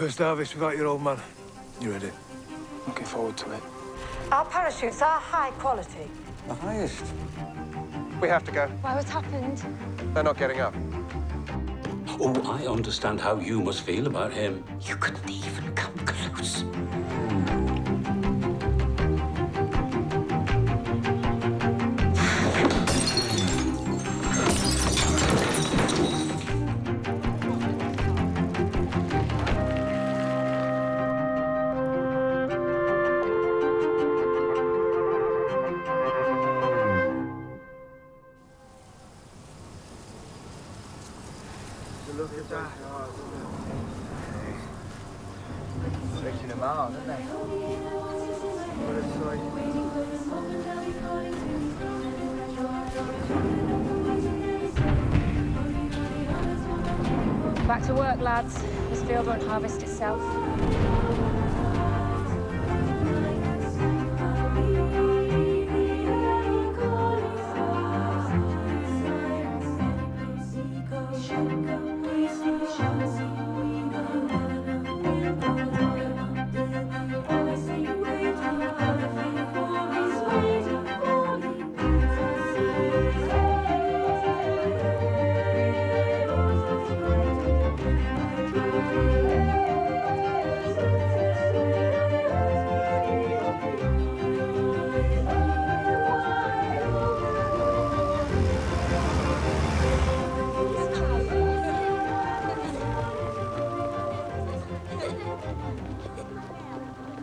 First harvest without your old man. You ready? Looking forward to it. Our parachutes are high quality. The highest. We have to go. Why, what's happened? They're not getting up. Oh, I understand how you must feel about him. You couldn't even come close. Stretching them out, aren't they? Back to work, lads. This field won't harvest itself.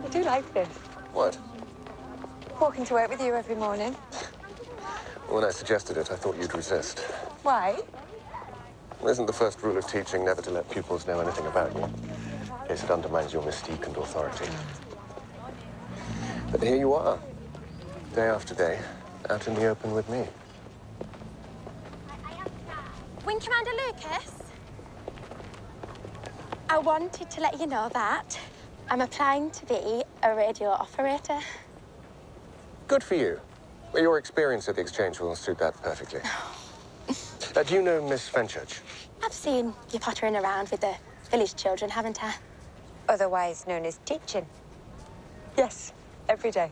I do like this. What? Walking to work with you every morning. When I suggested it, I thought you'd resist. Why? Well, isn't the first rule of teaching never to let pupils know anything about you, in case it undermines your mystique and authority? But here you are, day after day, out in the open with me. Wing Commander Lucas, I wanted to let you know that I'm applying to be a radio operator. Good for you. Well, your experience at the exchange will suit that perfectly. Do you know Miss Fenchurch? I've seen you pottering around with the village children, haven't I? Otherwise known as teaching. Yes, every day.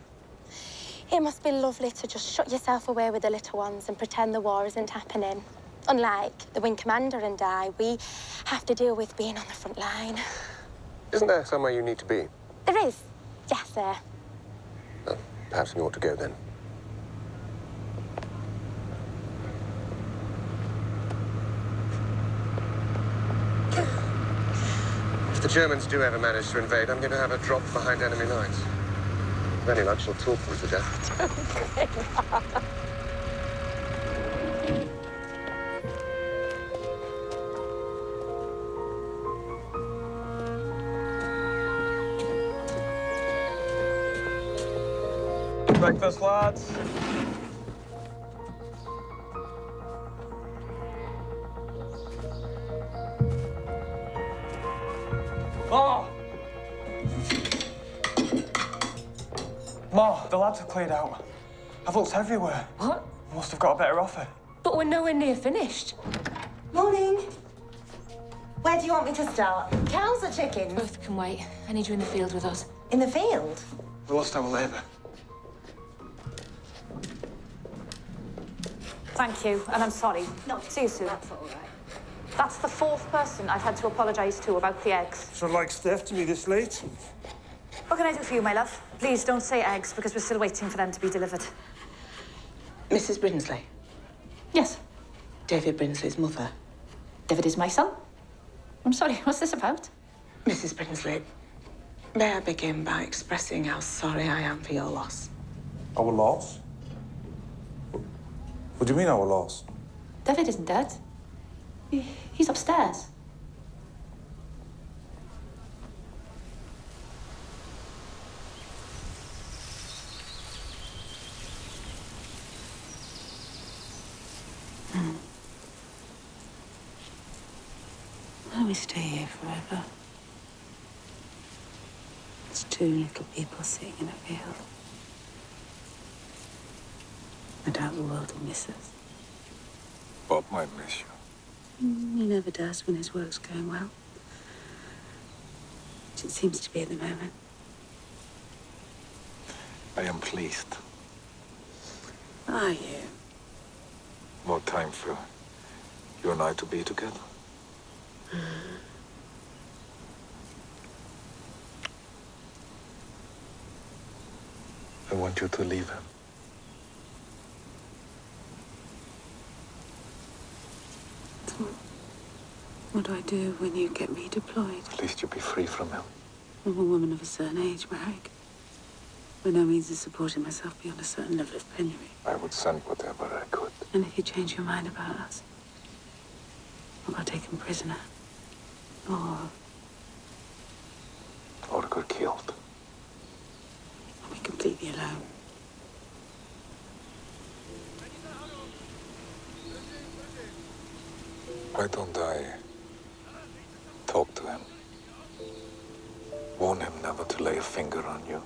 It must be lovely to just shut yourself away with the little ones and pretend the war isn't happening. Unlike the Wing Commander and I, we have to deal with being on the front line. Isn't there somewhere you need to be? There is. Yes, sir. Well, perhaps you ought to go then. If the Germans do ever manage to invade, I'm going to have a drop behind enemy lines. Very much she'll talk me to death. Breakfast, lads. Oh! Ma, the lads have cleared out. I've looked everywhere. What? Must have got a better offer. But we're nowhere near finished. Morning. Where do you want me to start? Cows or chickens? Both can wait. I need you in the field with us. In the field? We lost our labour. Thank you, and I'm sorry. No. See you soon. That's all right. That's the fourth person I've had to apologise to about the eggs. So like Steph to me this late? What can I do for you, my love? Please don't say eggs, because we're still waiting for them to be delivered. Mrs. Brinsley. Yes. David Brinsley's mother. David is my son. I'm sorry, what's this about? Mrs. Brinsley, may I begin by expressing how sorry I am for your loss? Our loss? What do you mean our loss? David isn't dead. He's upstairs. Why don't we stay here forever? It's two little people sitting in a field. I doubt the world will miss us. Bob might miss you. He never does when his work's going well. it seems to be at the moment. I am pleased. Are you? More time for you and I to be together. I want you to leave him. So, what do I do when you get me deployed? At least you'll be free from him. I'm a woman of a certain age, Marek. By no means is supporting myself beyond a certain level of penury. I would send whatever I could. And if you change your mind about us, I got taken prisoner. Or got killed. I'll be completely alone. Why don't I talk to him? Warn him never to lay a finger on you.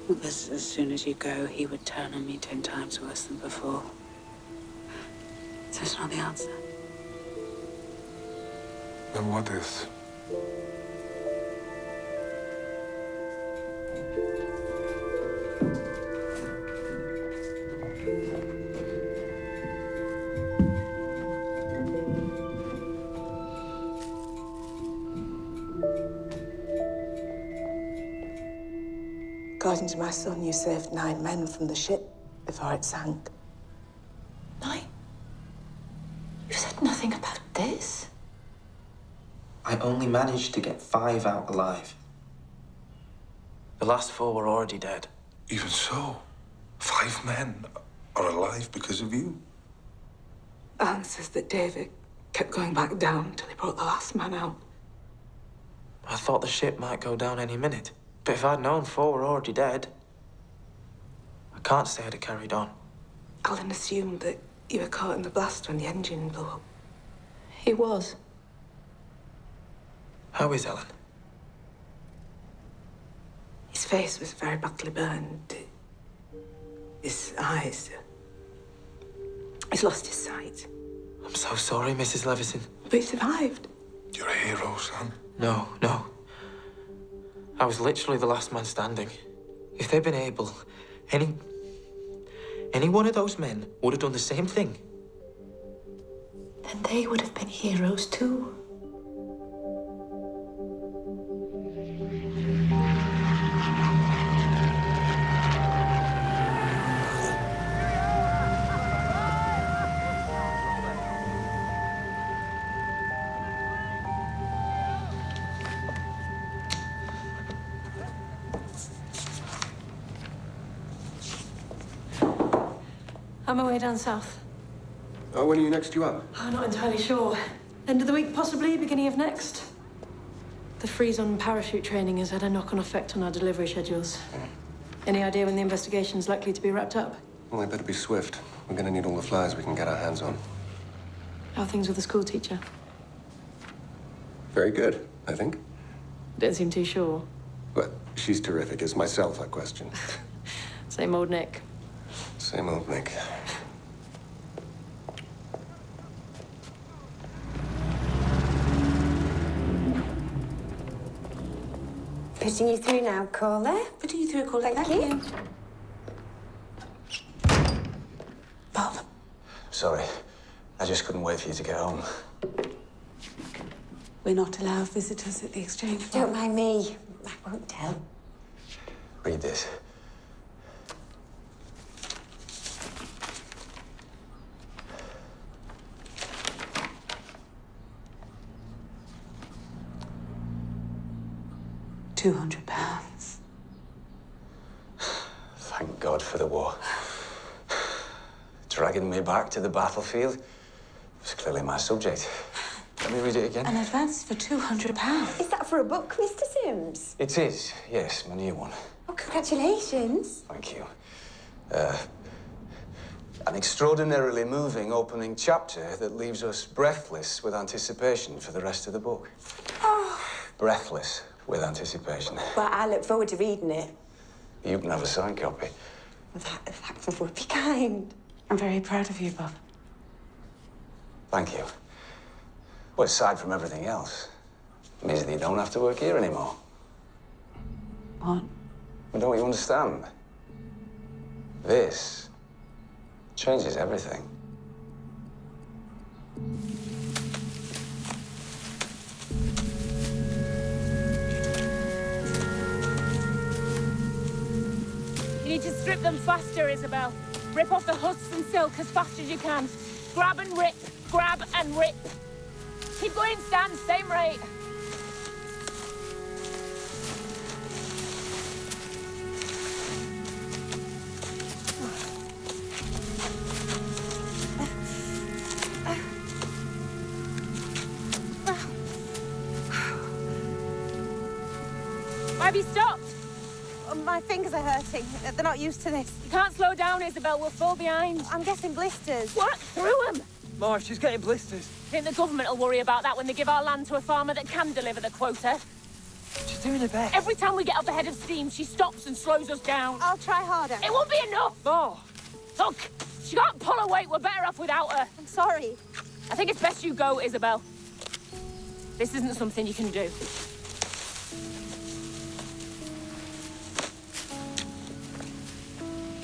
Because as soon as you go, he would turn on me 10 times worse than before. So it's not the answer. Then what is? According to my son, you saved 9 men from the ship before it sank. 9? You said nothing about this. I only managed to get 5 out alive. The last 4 were already dead. Even so, 5 men are alive because of you. Alan says that David kept going back down till he brought the last man out. I thought the ship might go down any minute. But if I'd known 4 were already dead, I can't say I'd have carried on. Alan assumed that you were caught in the blast when the engine blew up. He was. How is Ellen? His face was very badly burned. His eyes... He's lost his sight. I'm so sorry, Mrs. Levison. But he survived. You're a hero, son. No. I was literally the last man standing. If they'd been able, any one of those men would have done the same thing. Then they would have been heroes too. On my way down south. Oh, when are you next due up? I'm not entirely sure. End of the week, possibly, beginning of next. The freeze on parachute training has had a knock-on effect on our delivery schedules. Any idea when the investigation's likely to be wrapped up? Well, they better be swift. We're gonna need all the flyers we can get our hands on. How are things with the school teacher? Very good, I think. Don't seem too sure. But she's terrific. It's myself I question. Same old Nick. Same old Nick. Putting you through now, caller. Putting you through a call. Thank you. Bob. Sorry. I just couldn't wait for you to get home. We're not allowed visitors at the exchange. Don't mind me. I won't tell. Read this. £200. Thank God for the war. Dragging me back to the battlefield was clearly my subject. Let me read it again. An advance for £200. Is that for a book, Mr. Sims? It is, yes, my new one. Oh, congratulations. Thank you. An extraordinarily moving opening chapter that leaves us breathless with anticipation for the rest of the book. Oh. Breathless with anticipation. Well, I look forward to reading it. You can have a signed copy. That would be kind. I'm very proud of you, Bob. Thank you. Well, aside from everything else, It means that you don't have to work here anymore. What? Well, don't you understand? This changes everything. You need to strip them faster, Isabel. Rip off the husks and silk as fast as you can. Grab and rip. Grab and rip. Keep going, Stan. Same rate. Why have you stopped? My fingers are hurting. They're not used to this. You can't slow down, Isabel. We'll fall behind. I'm getting blisters. Work through them. Marv, she's getting blisters. Think the government will worry about that when they give our land to a farmer that can deliver the quota? She's doing her best. Every time we get up the head of steam, she stops and slows us down. I'll try harder. It won't be enough. No. Look, she can't pull her weight. We're better off without her. I'm sorry. I think it's best you go, Isabel. This isn't something you can do.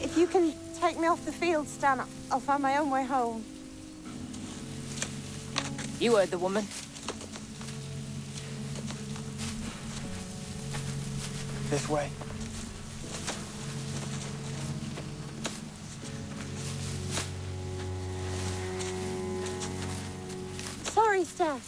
If you can take me off the field, Stan, I'll find my own way home. You heard the woman. This way. Sorry, Stan.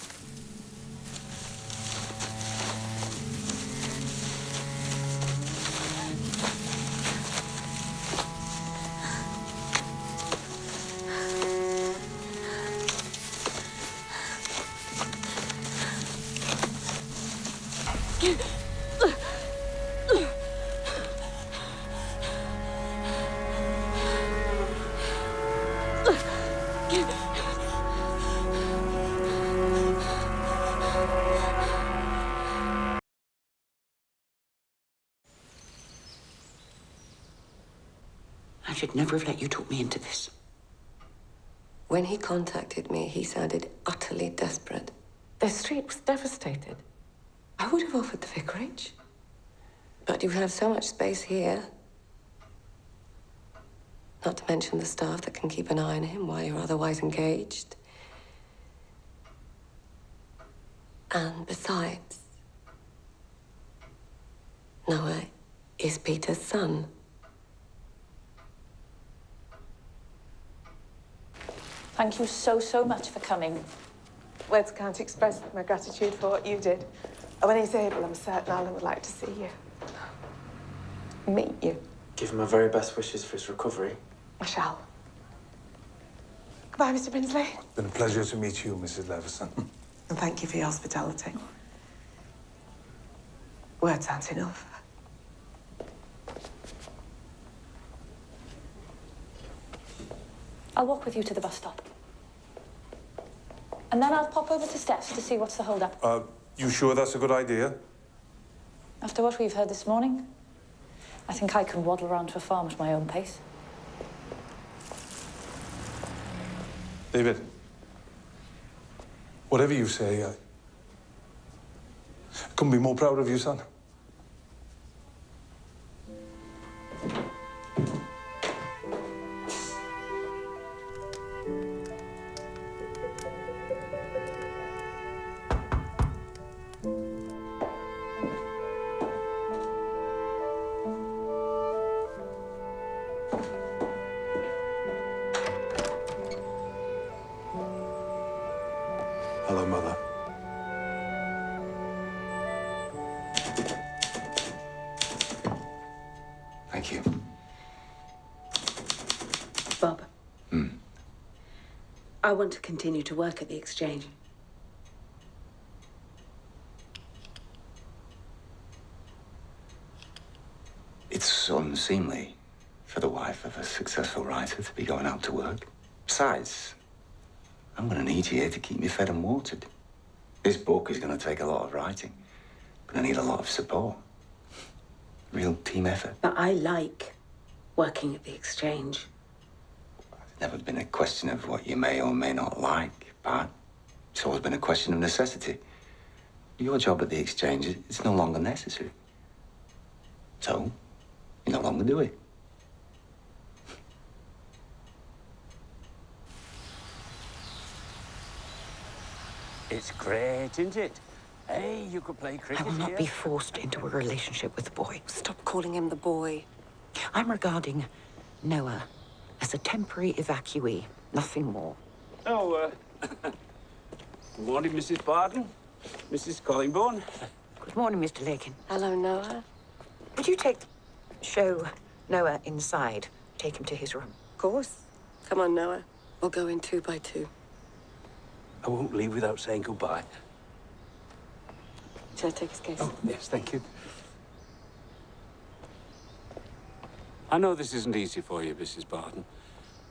I should never have let you talk me into this. When he contacted me, he sounded utterly desperate. The street was devastated. I would have offered the vicarage. But you have so much space here. Not to mention the staff that can keep an eye on him while you're otherwise engaged. And besides, Noah is Peter's son. Thank you so, so much for coming. Words can't express my gratitude for what you did. And when he's able, I'm certain Alan would like to see you. Meet you. Give him my very best wishes for his recovery. I shall. Goodbye, Mr. Brinsley. It's been a pleasure to meet you, Mrs. Leveson. And thank you for your hospitality. Words aren't enough. I'll walk with you to the bus stop. And then I'll pop over to Steph's to see what's the hold-up. You sure that's a good idea? After what we've heard this morning, I think I can waddle around to a farm at my own pace. David, whatever you say, I couldn't be more proud of you, son. Hello, Mother. Thank you. Bob. I want to continue to work at the Exchange. It's unseemly for the wife of a successful writer to be going out to work. Besides, I'm going to need you here to keep me fed and watered. This book is going to take a lot of writing, but I need a lot of support. Real team effort. But I like working at the Exchange. It's never been a question of what you may or may not like, but it's always been a question of necessity. Your job at the exchange is no longer necessary. So, you no longer do it. It's great, isn't it? Hey, you could play cricket I will not here. be forced into a relationship with the boy. Stop calling him the boy. I'm regarding Noah as a temporary evacuee, nothing more. Oh, good morning, Mrs. Barton. Mrs. Collingbourne. Good morning, Mr. Lakin. Hello, Noah. Would you show Noah inside, take him to his room? Of course. Come on, Noah. We'll go in 2 by 2. I won't leave without saying goodbye. Shall I take his case? Oh, yes, thank you. I know this isn't easy for you, Mrs. Barton,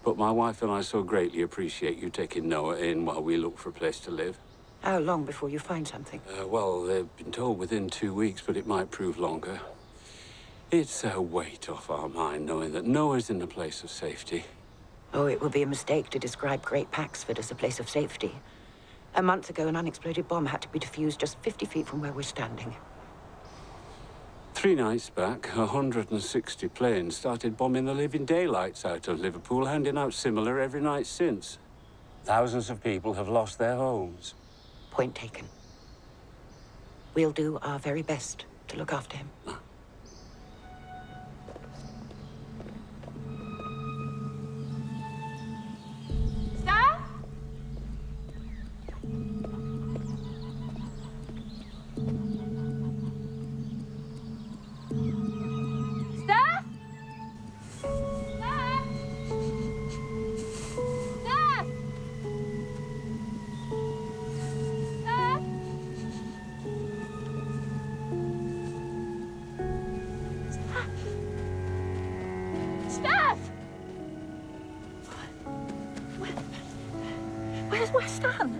but my wife and I so greatly appreciate you taking Noah in while we look for a place to live. How long before you find something? Well, they've been told within 2 weeks, but it might prove longer. It's a weight off our mind knowing that Noah's in a place of safety. Oh, it would be a mistake to describe Great Paxford as a place of safety. A month ago, an unexploded bomb had to be defused just 50 feet from where we're standing. 3 nights back, 160 planes started bombing the living daylights out of Liverpool, handing out similar every night since. Thousands of people have lost their homes. Point taken. We'll do our very best to look after him. Staff? Staff? Staff? Staff? Staff? Staff? Where's Weston?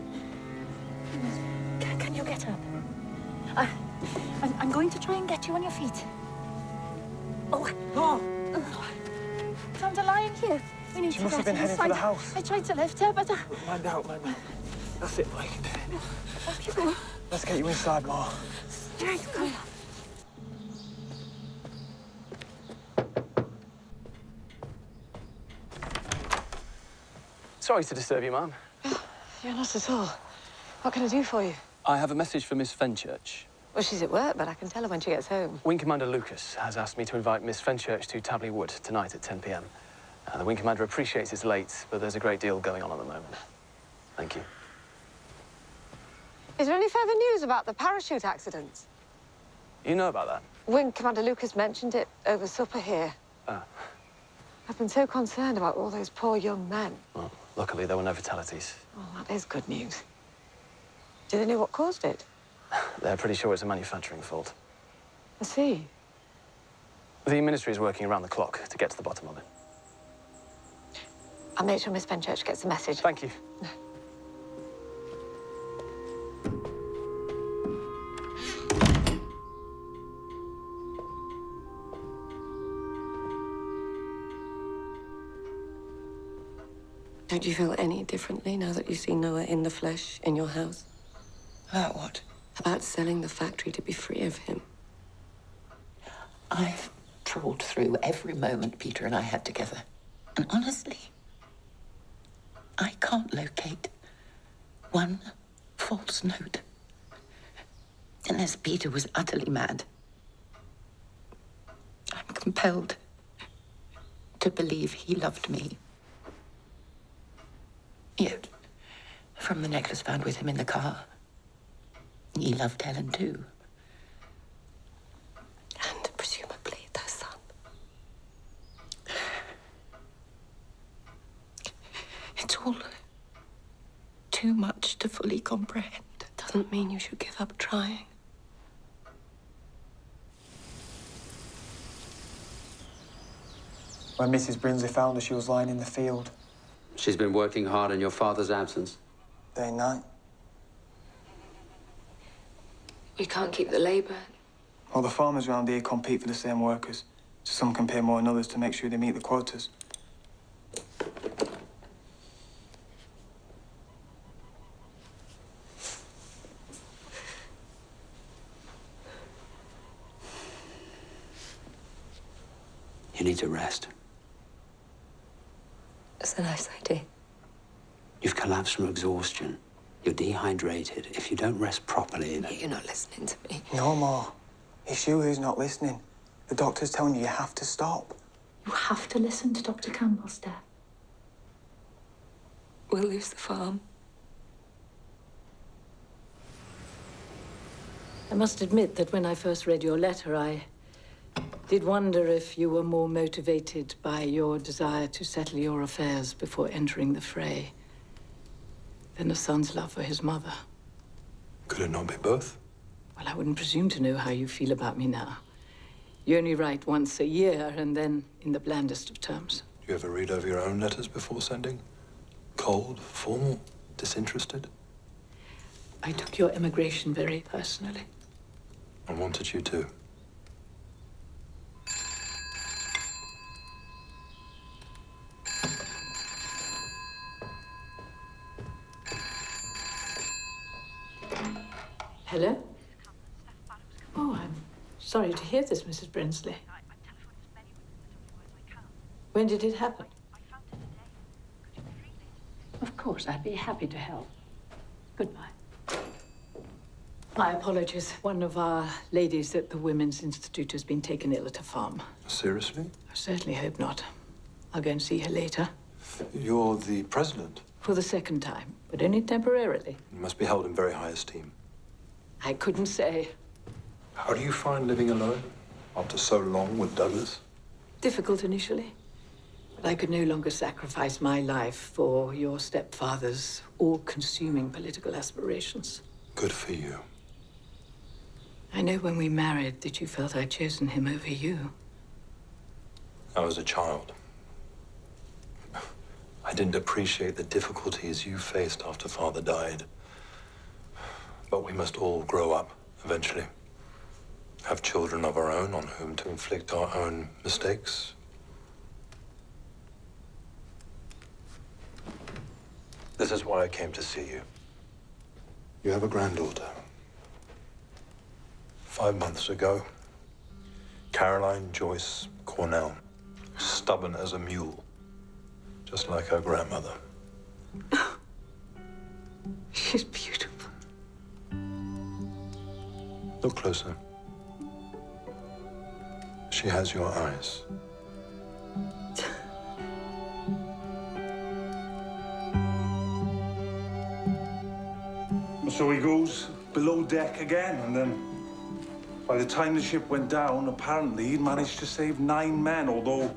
Can you get up? I'm going to try and get you on your feet. Oh. Found a lion here. We need She to must have get been heading for inside. the house. I tried to lift her, but Man down. That's it, Blake. Up you go. Let's get you inside, Ma. Right, go. Sorry to disturb you, Ma'am. Yeah, not at all. What can I do for you? I have a message for Miss Fenchurch. Well, she's at work, but I can tell her when she gets home. Wing Commander Lucas has asked me to invite Miss Fenchurch to Tabley Wood tonight at 10 p.m. The Wing Commander appreciates it's late, but there's a great deal going on at the moment. Thank you. Is there any further news about the parachute accident? You know about that? Wing Commander Lucas mentioned it over supper here. Ah. I've been so concerned about all those poor young men. Well, luckily there were no fatalities. Well, that is good news. Do they know what caused it? They're pretty sure it's a manufacturing fault. I see. The Ministry is working around the clock to get to the bottom of it. I'll make sure Miss Fenchurch gets the message. Thank you. Don't you feel any differently now that you see Noah in the flesh in your house? About what? About selling the factory to be free of him. I've trawled through every moment Peter and I had together. And honestly, I can't locate one false note. Unless Peter was utterly mad. I'm compelled to believe he loved me. Yet, from the necklace found with him in the car, he loved Helen too. And presumably their son. It's all too much to fully comprehend. Doesn't mean you should give up trying. When Mrs. Brinsley found her, she was lying in the field. She's been working hard in your father's absence. Day and night. We can't keep the labour. All the farmers around here compete for the same workers. So some can pay more than others to make sure they meet the quotas. You need to rest. That's a nice idea. You've collapsed from exhaustion. You're dehydrated. If you don't rest properly... You're not listening to me. No more. It's you who's not listening. The doctor's telling you have to stop. You have to listen to Dr. Campbell, Steph. We'll lose the farm. I must admit that when I first read your letter, I did wonder if you were more motivated by your desire to settle your affairs before entering the fray than a son's love for his mother. Could it not be both? Well, I wouldn't presume to know how you feel about me now. You only write once a year, and then in the blandest of terms. Do you ever read over your own letters before sending? Cold, formal, disinterested? I took your emigration very personally. I wanted you to. Hello? Oh, I'm sorry to hear this, Mrs. Brinsley. When did it happen? Of course, I'd be happy to help. Goodbye. My apologies. One of our ladies at the Women's Institute has been taken ill at a farm. Seriously? I certainly hope not. I'll go and see her later. You're the president. For the second time, but only temporarily. You must be held in very high esteem. I couldn't say. How do you find living alone after so long with Douglas? Difficult initially, but I could no longer sacrifice my life for your stepfather's all-consuming political aspirations. Good for you. I know when we married that you felt I'd chosen him over you. I was a child. I didn't appreciate the difficulties you faced after Father died. But we must all grow up eventually. Have children of our own on whom to inflict our own mistakes. This is why I came to see you. You have a granddaughter. 5 months ago, Caroline Joyce Cornell, stubborn as a mule, just like her grandmother. She's beautiful. Look closer. She has your eyes. So he goes below deck again, and then by the time the ship went down, apparently he'd managed to save 9 men, although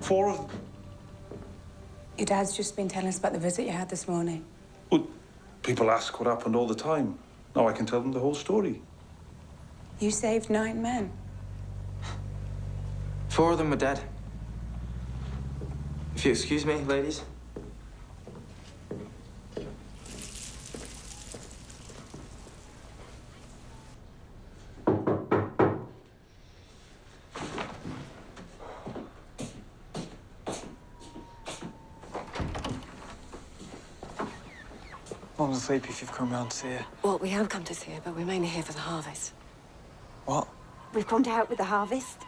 4 of them... Your dad's just been telling us about the visit you had this morning. Well, people ask what happened all the time. Now I can tell them the whole story. You saved 9 men. 4 of them were dead. If you excuse me, ladies. Mum's asleep if you've come round to see her. Well, we have come to see her, but we're mainly here for the harvest. What? We've come to help with the harvest.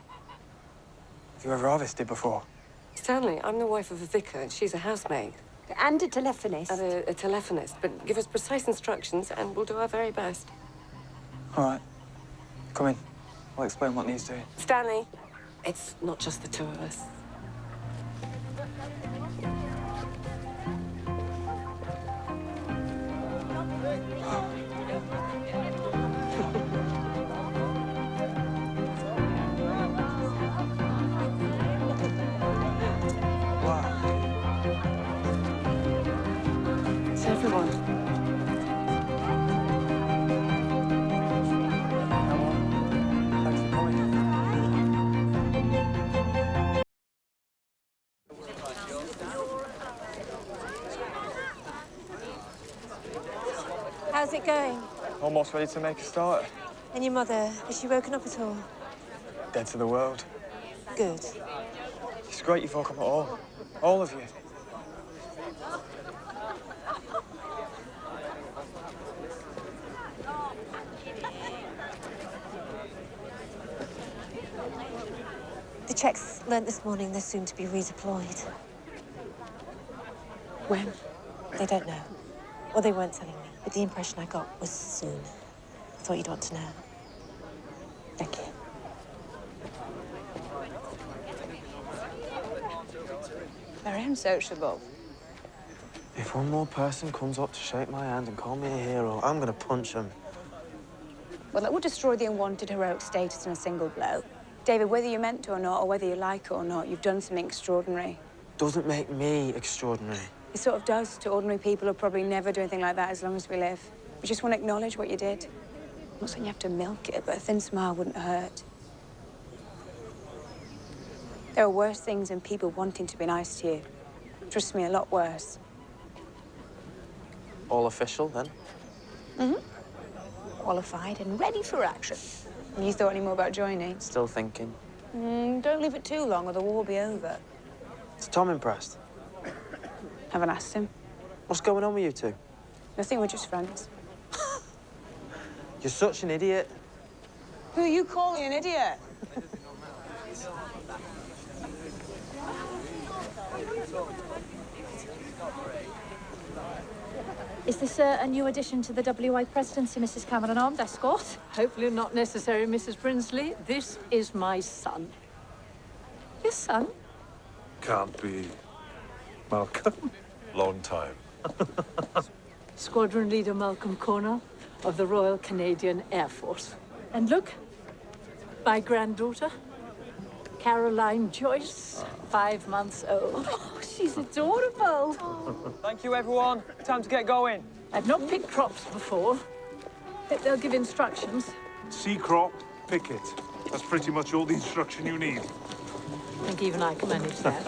Have you ever harvested before? Stanley, I'm the wife of a vicar, and she's a housemaid. And a telephonist. And a telephonist, but give us precise instructions, and we'll do our very best. All right. Come in. I'll explain what needs doing. Stanley, it's not just the 2 of us. It's everyone. Thanks for coming. How's it going? Almost ready to make a start. And your mother, has she woken up at all? Dead to the world. Good. It's great you've all come at all. All of you. The Czechs learnt this morning they're soon to be redeployed. When? They don't know. Well, they weren't telling me, but the impression I got was soon. I thought you'd want to know. Thank you. Very unsociable. If one more person comes up to shake my hand and call me a hero, I'm gonna punch him. Well, that would destroy the unwanted heroic status in a single blow. David, whether you meant to or not, or whether you like it or not, you've done something extraordinary. Doesn't make me extraordinary. It sort of does to ordinary people who'll probably never do anything like that as long as we live. We just want to acknowledge what you did. I'm not saying you have to milk it, but a thin smile wouldn't hurt. There are worse things than people wanting to be nice to you. Trust me, a lot worse. All official, then? Mm-hmm. Qualified and ready for action. You thought any more about joining? Still thinking. Don't leave it too long or the war will be over. Is Tom impressed? Haven't asked him. What's going on with you two? Nothing, we're just friends. You're such an idiot. Who are you calling an idiot? Is this a new addition to the WI presidency, Mrs. Cameron Armed Escort? Hopefully not necessary, Mrs. Brinsley. This is my son. Your son? Can't be Malcolm. Long time. Squadron Leader Malcolm Cornell of the Royal Canadian Air Force. And look, my granddaughter, Caroline Joyce, 5 months old. Oh, she's adorable. Thank you, everyone. Time to get going. I've not picked crops before. They'll give instructions. See crop, pick it. That's pretty much all the instruction you need. I think even I can manage that.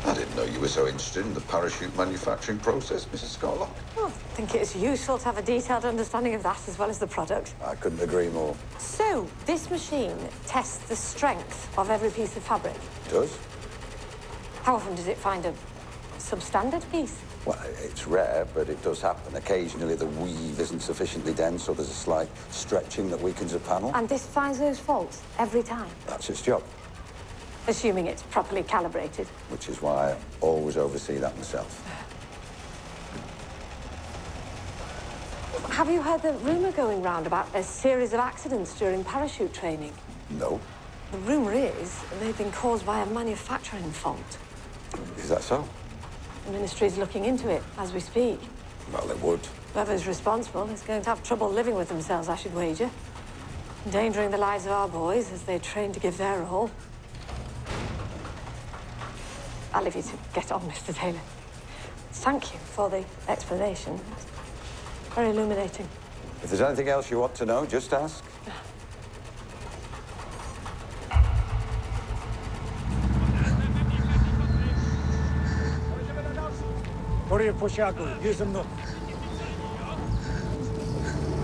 I didn't know you were so interested in the parachute manufacturing process, Mrs. Scotlock. Well, I think it's useful to have a detailed understanding of that as well as the product. I couldn't agree more. So, this machine tests the strength of every piece of fabric. It does? How often does it find a substandard piece? Well, it's rare, but it does happen. Occasionally the weave isn't sufficiently dense or there's a slight stretching that weakens a panel. And this finds those faults every time? That's its job, Assuming it's properly calibrated. which is why I always oversee that myself. Have you heard the rumour going round about a series of accidents during parachute training? No. The rumour is they've been caused by a manufacturing fault. Is that so? The ministry's looking into it as we speak. Well, it would. Whoever's responsible is going to have trouble living with themselves, I should wager. Endangering the lives of our boys as they train to give their all. I'll leave you to get on, Mr. Taylor. Thank you for the explanation. Very illuminating. If there's anything else you want to know, just ask. Oraya poşaku, yüzüm not.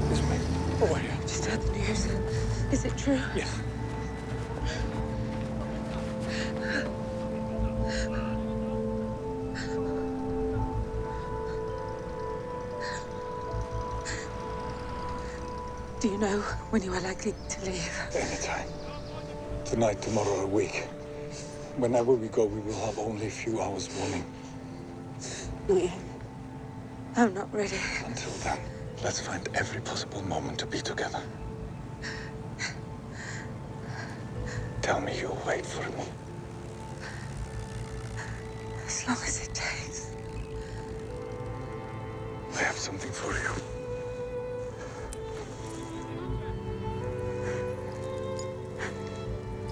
This way. Over here. Just heard the news. Is it true? Yes. Do you know when you are likely to leave? Anytime. Tonight, tomorrow, a week. Whenever we go, we will have only a few hours warning. Not yet. I'm not ready. Until then, let's find every possible moment to be together. Tell me you'll wait for me. As long as it takes. I have something for you.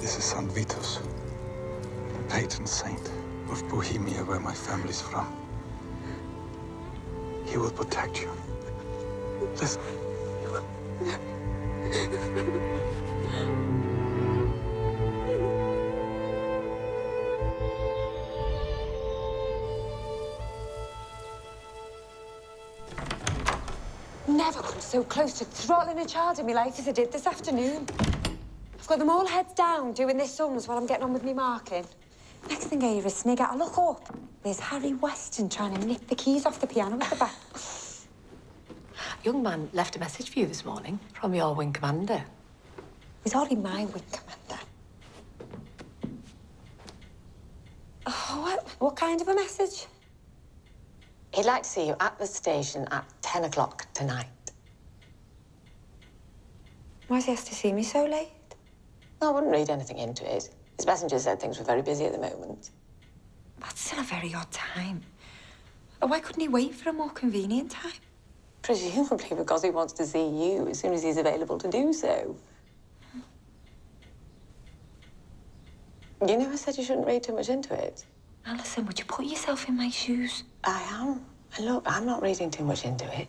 This is St. Vitus, the patron saint of Bohemia, where my family's from. He will protect you. Listen. Never come so close to throttling a child in my life as I did this afternoon. put them all heads down doing this sums while I'm getting on with me marking. Next thing I hear is Snigger. I look up. There's Harry Weston trying to nip the keys off the piano at the back. A young man left a message for you this morning from your wing commander. He's already my wing commander. Oh, what kind of a message? He'd like to see you at the station at 10 o'clock tonight. Why does he have to see me so late? I wouldn't read anything into it. His messenger said things were very busy at the moment. That's still a very odd time. Why couldn't he wait for a more convenient time? Presumably because he wants to see you as soon as he's available to do so. You never said you shouldn't read too much into it. Alison, would you put yourself in my shoes? I am. And look, I'm not reading too much into it.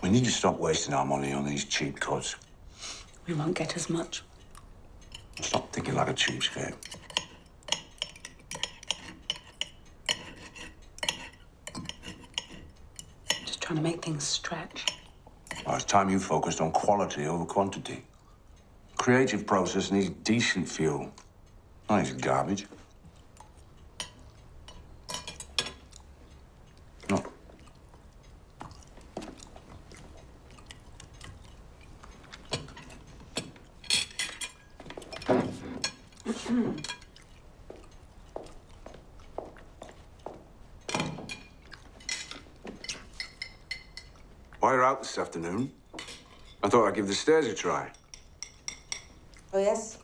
We need to stop wasting our money on these cheap cuts. We won't get as much. Stop thinking like a cheapskate. Just trying to make things stretch. Well, it's time you focused on quality over quantity. Creative process needs decent fuel. Not this garbage. No. While you're out this afternoon, I thought I'd give the stairs a try. Oh, yes?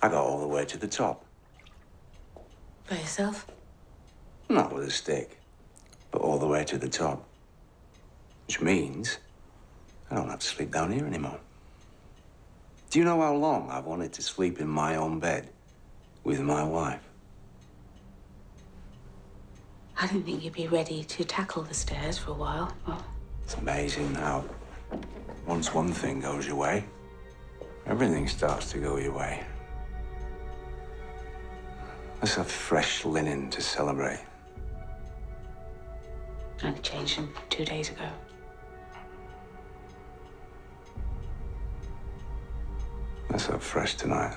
I got all the way to the top. By yourself? Not with a stick, but all the way to the top. Which means I don't have to sleep down here anymore. Do you know how long I've wanted to sleep in my own bed with my wife? I didn't think you'd be ready to tackle the stairs for a while. Well, It's amazing how once one thing goes your way, everything starts to go your way. Let's have fresh linen to celebrate. only changed them 2 days ago. Let's have fresh tonight.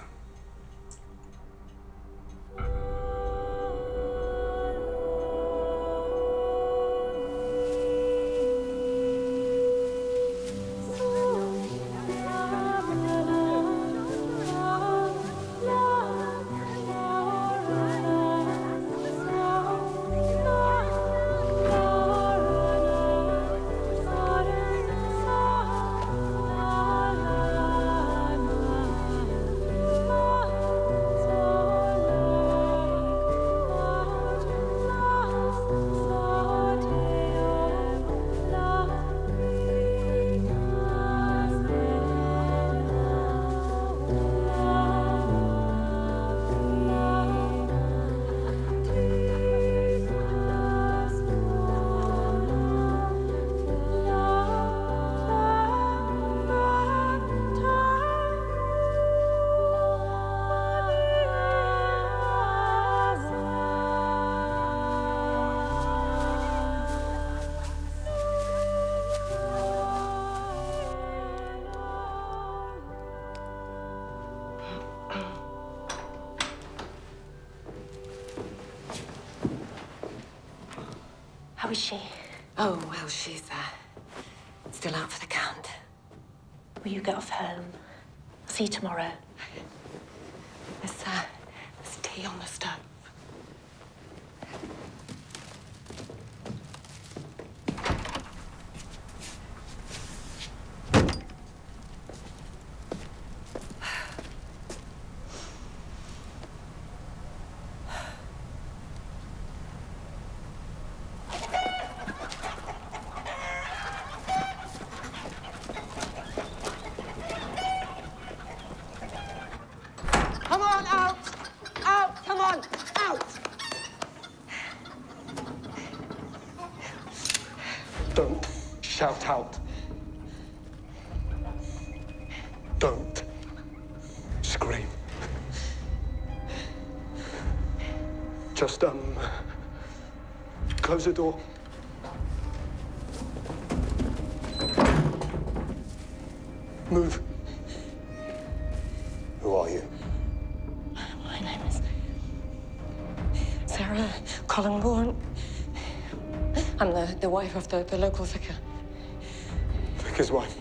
How is she? Oh, well, she's still out for the count. Will you get off home? I'll see you tomorrow. There's tea on the stove. Come on, out! Out, come on! Don't shout out. Don't scream. Just, close the door. Move. Who are you? My name is Sarah Collingbourne. I'm the wife of the local vicar. Vicar's wife.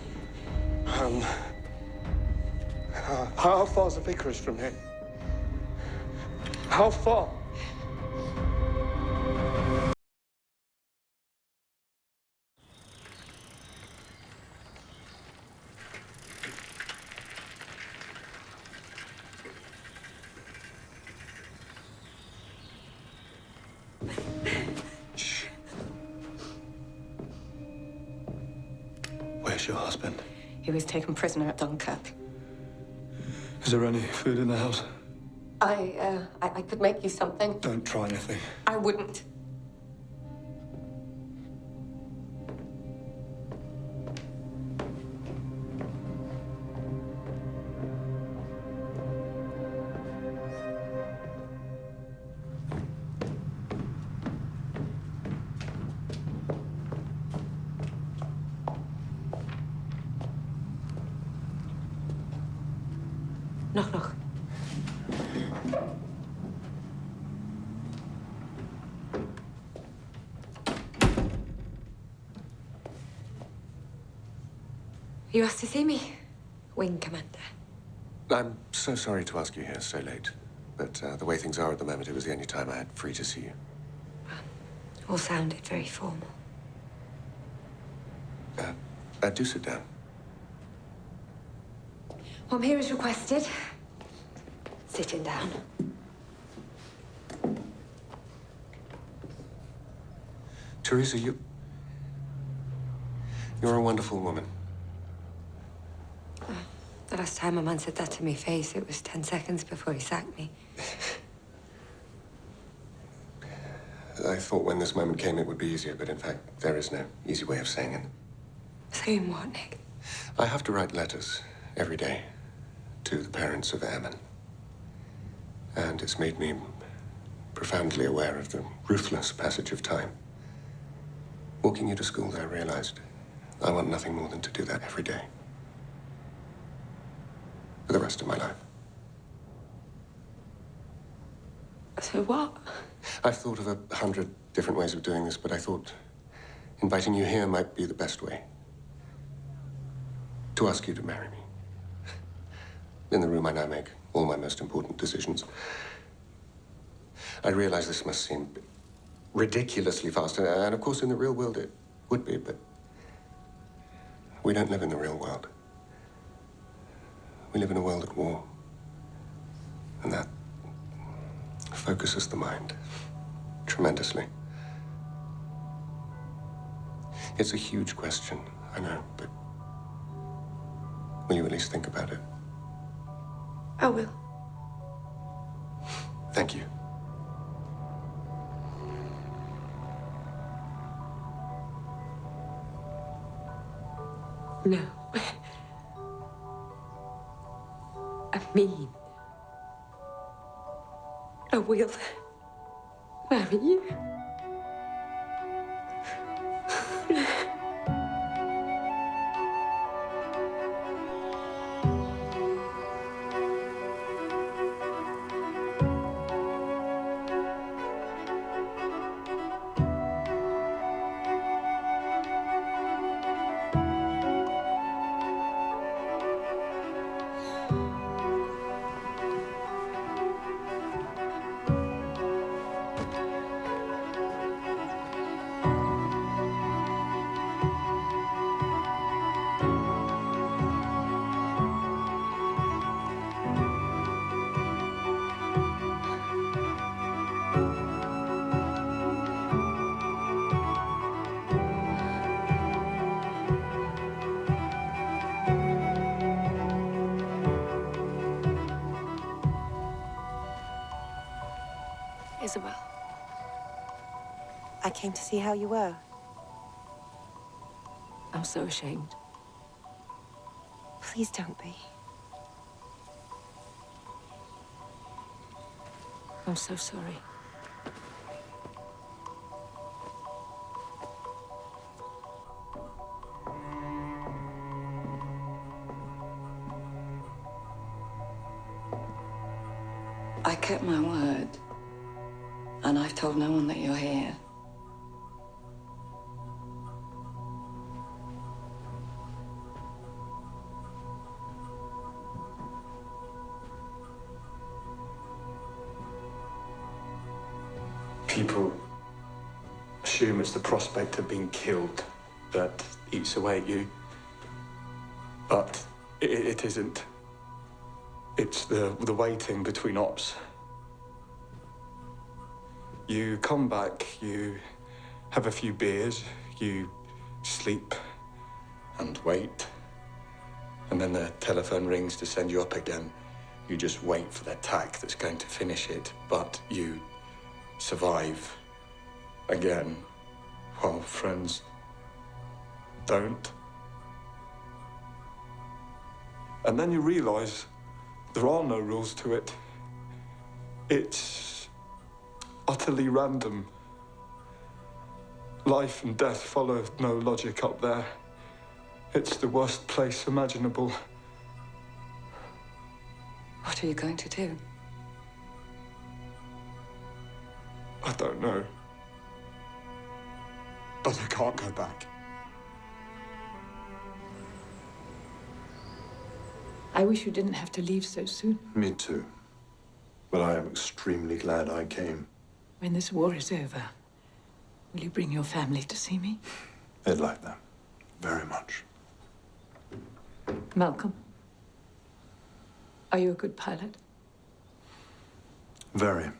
How far's the vicarage from here? How far? Where's your husband? He was taken prisoner at Dunkirk. Is there any food in the house? I could make you something. Don't try anything. I wouldn't. Knock, knock. You asked to see me, Wing Commander. I'm so sorry to ask you here so late, but the way things are at the moment, it was the only time I had free to see you. All sounded very formal. Do sit down. Well, I'm here as requested. Sitting down. Teresa, you're a wonderful woman. The last time a man said that to me face, it was 10 seconds before he sacked me. I thought when this moment came, it would be easier, but in fact, there is no easy way of saying it. Saying what, Nick? I have to write letters every day to the parents of airmen. And it's made me profoundly aware of the ruthless passage of time. Walking you to school, I realized I want nothing more than to do that every day. For the rest of my life. So what? I've thought of 100 different ways of doing this, but I thought inviting you here might be the best way. To ask you to marry me. In the room I now make all my most important decisions. I realize this must seem ridiculously fast, and of course in the real world it would be, but we don't live in the real world. We live in a world at war, and that focuses the mind tremendously. It's a huge question, I know, but will you at least think about it? I will. Thank you. No. I mean, I will marry you. Isabel. I came to see how you were. I'm so ashamed. Please don't be. I'm so sorry. I kept my word, and I've told no one that you're here. People assume it's the prospect of being killed that eats away at you. But it isn't. It's the waiting between ops. You come back, you have a few beers, you sleep and wait. And then the telephone rings to send you up again. You just wait for the attack that's going to finish it, but you survive again, while friends don't. And then you realize there are no rules to it. It's utterly random. Life and death follow no logic up there. It's the worst place imaginable. What are you going to do? I don't know. But I can't go back. I wish you didn't have to leave so soon. Me too. But I am extremely glad I came. When this war is over, will you bring your family to see me? They'd like that. Very much. Malcolm, are you a good pilot? Very.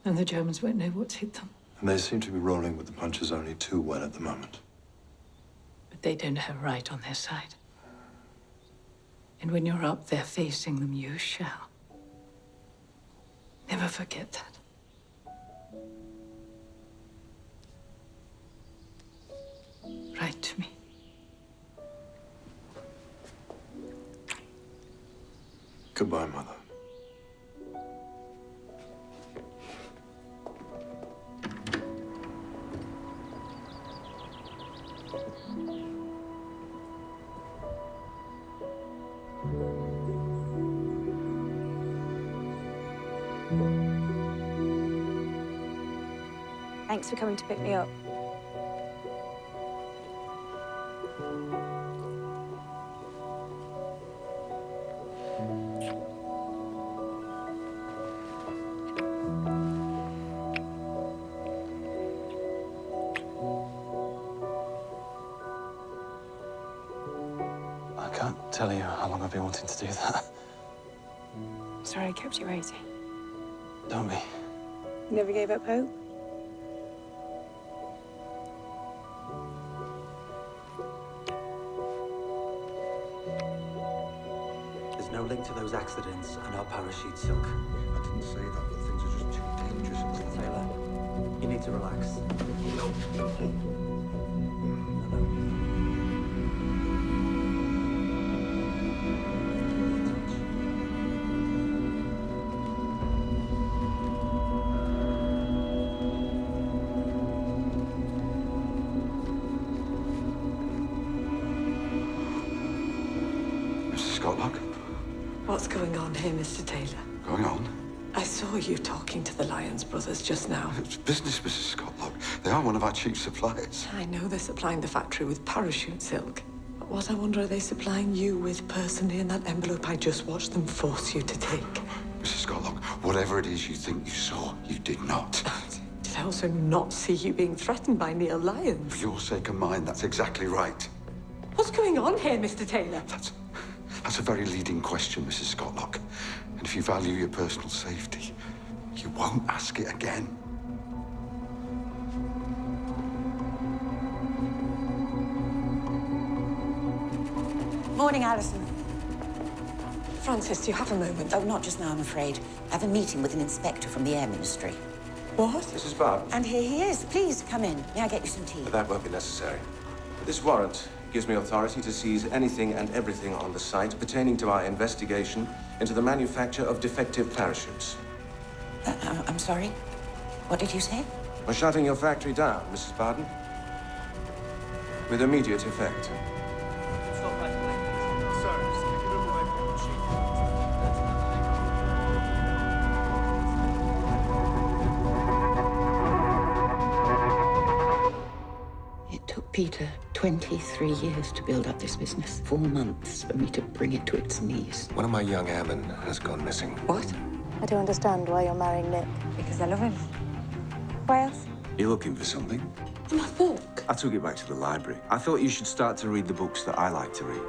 And the Germans won't know what's hit them. And they seem to be rolling with the punches only too well at the moment. But they don't have right on their side. And when you're up there facing them, you shall. Never forget that. Write to me. Goodbye, Mother. Thanks for coming to pick me up. I can't tell you how long I've been wanting to do that. Sorry I kept you waiting. Don't be. You never gave up hope? There's no link to those accidents and our parachute sunk. I didn't say that, but things are just too dangerous. Mr. Taylor, you need to relax. Mrs. Scotlock? What's going on here, Mr. Taylor? Going on? I saw you talking to the Lyons brothers just now. It's business, Mrs. Scotlock. They are one of our chief suppliers. I know they're supplying the factory with parachute silk. But what I wonder, are they supplying you with personally in that envelope I just watched them force you to take? Mrs. Scotlock, whatever it is you think you saw, you did not. Did I also not see you being threatened by Neil Lyons? For your sake and mine, that's exactly right. What's going on here, Mr. Taylor? That's a very leading question, Mrs. Scotlock. And if you value your personal safety, you won't ask it again. Morning, Alison. Francis, do you have a moment? Oh, not just now, I'm afraid. I have a meeting with an inspector from the Air Ministry. What? Mrs. Barr. And here he is. Please, come in. May I get you some tea? That won't be necessary. This warrant gives me authority to seize anything and everything on the site pertaining to our investigation into the manufacture of defective parachutes. I'm sorry? What did you say? We're shutting your factory down, Mrs. Barton. With immediate effect. It took Peter 23 years to build up this business. 4 months for me to bring it to its knees. One of my young airmen has gone missing. What? I don't understand why you're marrying Nick. Because I love him. Why else? You looking for something? My book. I took it back to the library. I thought you should start to read the books that I like to read.